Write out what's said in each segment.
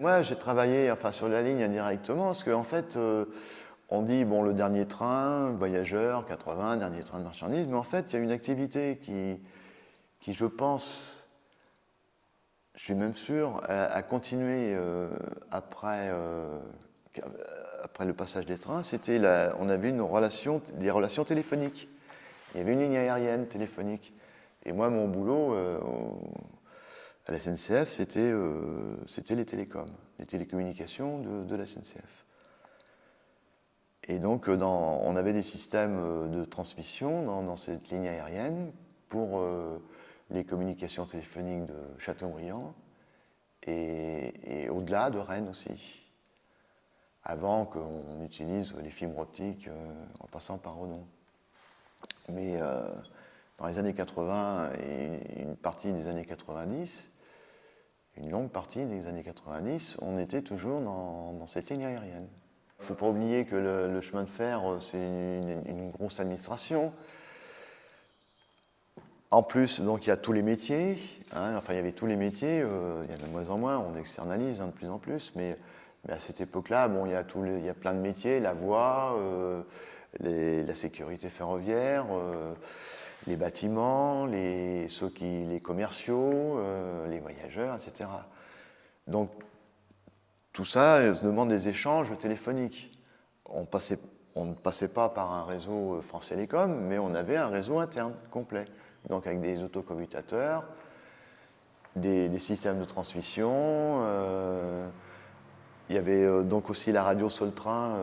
Moi, j'ai travaillé sur la ligne indirectement, parce qu'en fait, on dit, bon, le dernier train, voyageurs, 80, dernier train de marchandises, mais en fait, il y a une activité qui je pense, je suis même sûr, a continué après le passage des trains. On avait des relations téléphoniques. Il y avait une ligne aérienne téléphonique. Et moi, mon boulot à la SNCF, c'était les télécoms, les télécommunications de la SNCF. Et donc, on avait des systèmes de transmission dans cette ligne aérienne pour les communications téléphoniques de Châteaubriand et au-delà de Rennes aussi, avant qu'on utilise les fibres optiques en passant par Redon. Mais dans les années 80 et une partie des années 90, une longue partie des années 90, on était toujours dans cette ligne aérienne. Il ne faut pas oublier que le chemin de fer, c'est une grosse administration. En plus, donc, il y a tous les métiers. Il y avait tous les métiers. Il y en a de moins en moins, on externalise de plus en plus. Mais à cette époque-là, bon, il y a plein de métiers. La voie, la sécurité ferroviaire, les bâtiments, les commerciaux, les voyageurs, etc. Donc, tout ça se demande des échanges téléphoniques. On ne passait pas par un réseau France Télécom, mais on avait un réseau interne complet. Donc avec des autocommutateurs, des systèmes de transmission. Il y avait donc aussi la radio sur le train.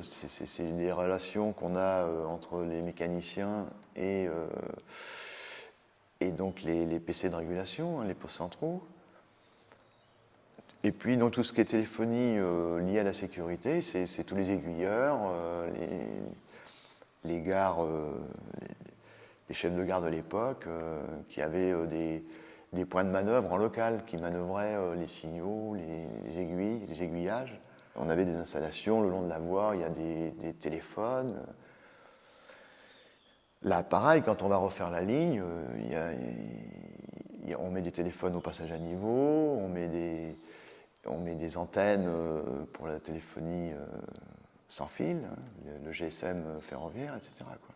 C'est les relations qu'on a entre les mécaniciens et donc les PC de régulation, les postes centraux. Et puis, donc, tout ce qui est téléphonie lié à la sécurité, c'est tous les aiguilleurs, les gares, les chefs de gare de l'époque, qui avaient des points de manœuvre en local, qui manœuvraient les signaux, les aiguilles, les aiguillages. On avait des installations le long de la voie, il y a des téléphones. Là, pareil, quand on va refaire la ligne, on met des téléphones au passage à niveau, on met des antennes pour la téléphonie sans fil, le GSM ferroviaire, etc., quoi.